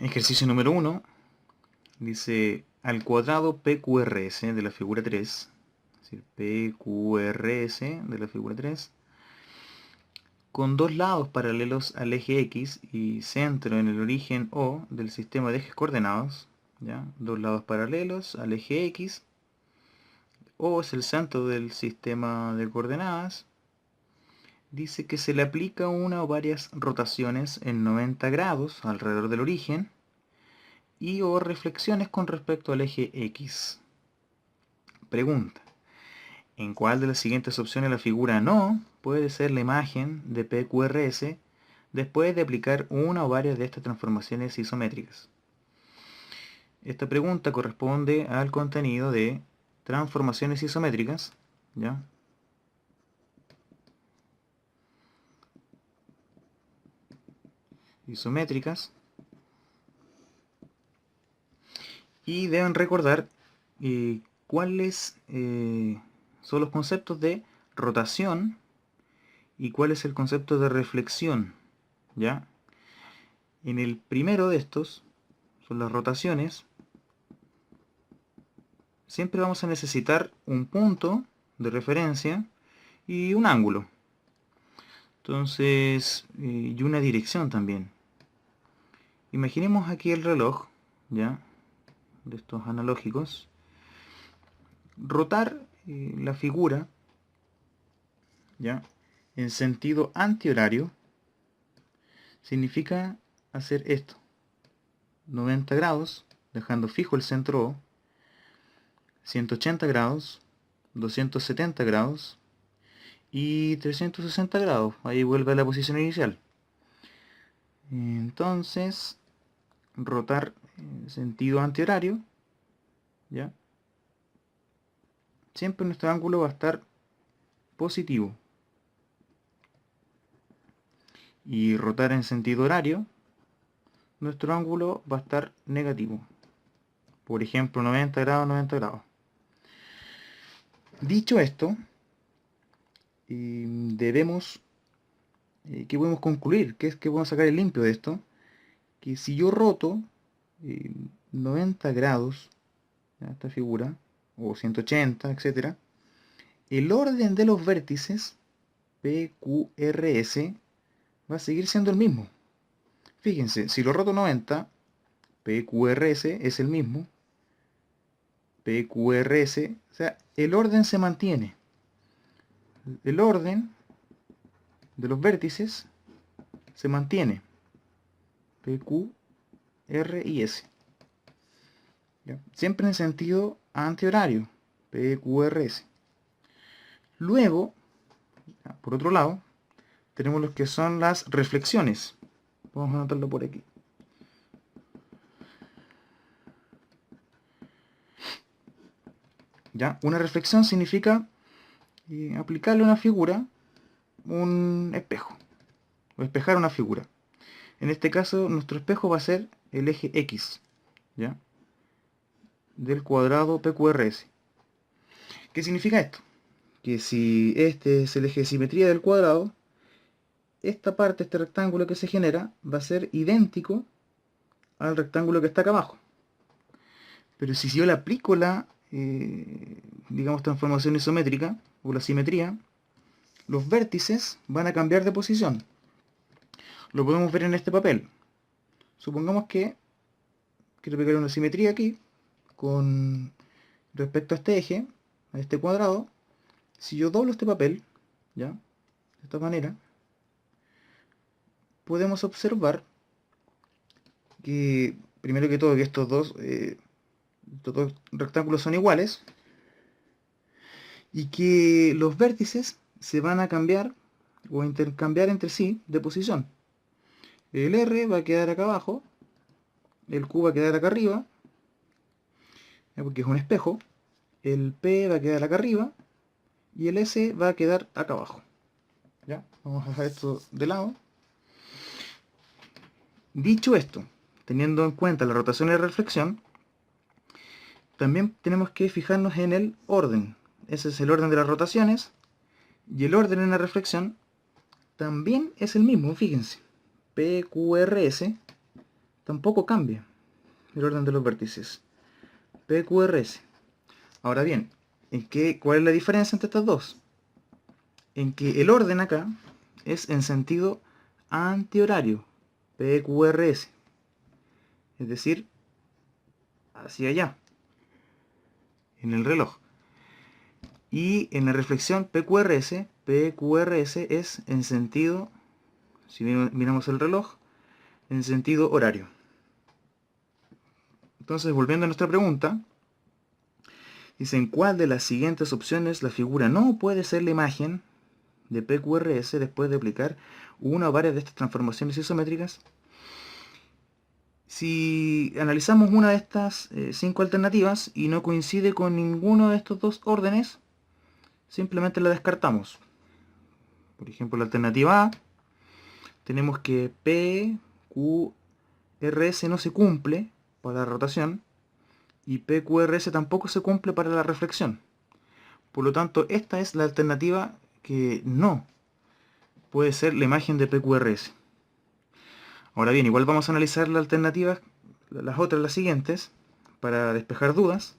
Ejercicio número 1 dice al cuadrado PQRS de la figura 3, es decir, PQRS de la figura 3, con dos lados paralelos al eje X y centro en el origen O del sistema de ejes coordenados, ¿ya? Dos lados paralelos al eje X, O es el centro del sistema de coordenadas. Dice que se le aplica una o varias rotaciones en 90 grados alrededor del origen y o reflexiones con respecto al eje X. Pregunta: ¿en cuál de las siguientes opciones la figura no puede ser la imagen de PQRS después de aplicar una o varias de estas transformaciones isométricas? Esta pregunta corresponde al contenido de transformaciones isométricas, ¿ya? Isométricas. Y deben recordar cuáles son los conceptos de rotación y cuál es el concepto de reflexión, ¿ya? En el primero de estos, son las rotaciones, siempre vamos a necesitar un punto de referencia y un ángulo. Entonces, y una dirección también. Imaginemos aquí el reloj, ¿ya? De estos analógicos. Rotar la figura, ¿ya? En sentido antihorario significa hacer esto: 90 grados, dejando fijo el centro O, 180 grados, 270 grados y 360 grados. Ahí vuelve a la posición inicial. Entonces, rotar en sentido antihorario, ¿ya? Siempre nuestro ángulo va a estar positivo. Y rotar en sentido horario, nuestro ángulo va a estar negativo. Por ejemplo, 90 grados, 90 grados. Dicho esto, debemos, ¿qué podemos concluir? ¿Qué podemos sacar el limpio de esto? Que si yo roto 90 grados, ¿ya? Esta figura, o 180, etc., el orden de los vértices PQRS va a seguir siendo el mismo. Fíjense, si lo roto 90, PQRS es el mismo. PQRS, o sea, el orden se mantiene. El orden de los vértices se mantiene. PQ, R y S. ¿Ya? Siempre en sentido antihorario. PQRS. Luego, por otro lado, tenemos lo que son las reflexiones. Vamos a anotarlo por aquí. ¿Ya? Una reflexión significa aplicarle a una figura un espejo, o espejar una figura. En este caso, nuestro espejo va a ser el eje X, ¿ya? Del cuadrado PQRS. ¿Qué significa esto? Que si este es el eje de simetría del cuadrado, esta parte, este rectángulo que se genera, va a ser idéntico al rectángulo que está acá abajo. Pero si yo le aplico la, digamos, transformación isométrica, o la simetría, los vértices van a cambiar de posición. Lo podemos ver en este papel. Supongamos que quiero aplicar una simetría aquí, con respecto a este eje, a este cuadrado. Si yo doblo este papel, ¿ya? De esta manera, podemos observar que, primero que todo, que estos dos rectángulos son iguales y que los vértices se van a cambiar o intercambiar entre sí de posición. El R va a quedar acá abajo, el Q va a quedar acá arriba, porque es un espejo, el P va a quedar acá arriba y el S va a quedar acá abajo. ¿Ya? Vamos a dejar esto de lado. Dicho esto, teniendo en cuenta la rotación y la reflexión, también tenemos que fijarnos en el orden. Ese es el orden de las rotaciones, y el orden en la reflexión también es el mismo, fíjense. PQRS, tampoco cambia el orden de los vértices. PQRS. Ahora bien, ¿cuál es la diferencia entre estas dos? En que el orden acá es en sentido antihorario, PQRS. Es decir, hacia allá, en el reloj. Y en la reflexión PQRS es en sentido, si miramos el reloj, en sentido horario. Entonces, volviendo a nuestra pregunta, dice: ¿en cuál de las siguientes opciones la figura no puede ser la imagen de PQRS después de aplicar una o varias de estas transformaciones isométricas? Si analizamos una de estas 5 alternativas y no coincide con ninguno de estos dos órdenes, simplemente la descartamos. Por ejemplo, la alternativa A, tenemos que PQRS no se cumple para la rotación y PQRS tampoco se cumple para la reflexión. Por lo tanto, esta es la alternativa que no puede ser la imagen de PQRS. Ahora bien, igual vamos a analizar las alternativas, las siguientes, para despejar dudas.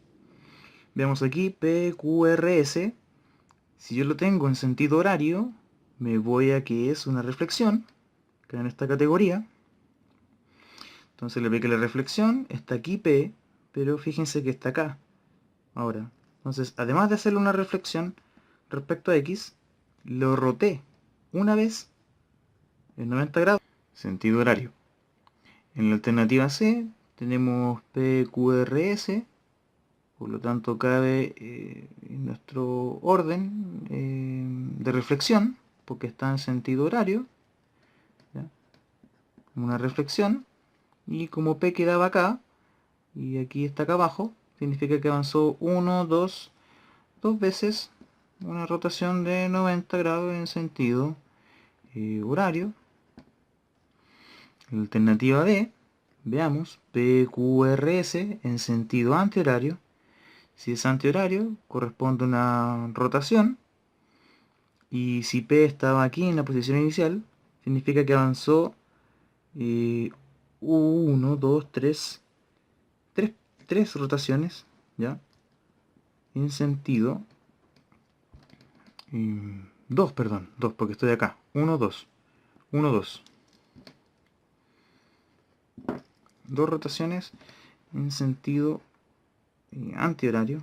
Veamos aquí, PQRS, si yo lo tengo en sentido horario, me voy a que es una reflexión, que en esta categoría. Entonces le apliqué la reflexión, está aquí P, pero fíjense que está acá. Ahora, entonces, además de hacerle una reflexión respecto a X, lo roté una vez en 90 grados, sentido horario. En la alternativa C tenemos PQRS, por lo tanto cabe en nuestro orden de reflexión, porque está en sentido horario, ¿ya? Una reflexión, y como P quedaba acá, y aquí está acá abajo, significa que avanzó 2 veces una rotación de 90 grados en sentido horario. La alternativa D, veamos, PQRS en sentido antihorario. Si es antihorario, corresponde a una rotación. Y si P estaba aquí en la posición inicial, significa que avanzó 1, 2, 3 rotaciones, ¿ya? En sentido 2, perdón, 2, porque estoy acá. 1, 2. 1, 2. 2 rotaciones en sentido antihorario.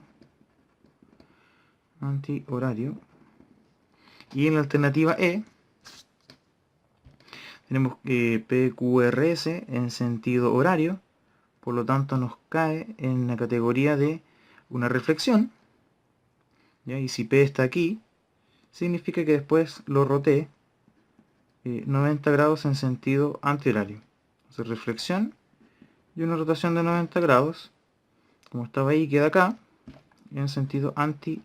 Y en la alternativa E tenemos PQRS en sentido horario, por lo tanto nos cae en la categoría de una reflexión, ¿ya? Y si P está aquí, significa que después lo roté 90 grados en sentido antihorario. Entonces reflexión y una rotación de 90 grados, como estaba ahí, queda acá, en sentido antihorario.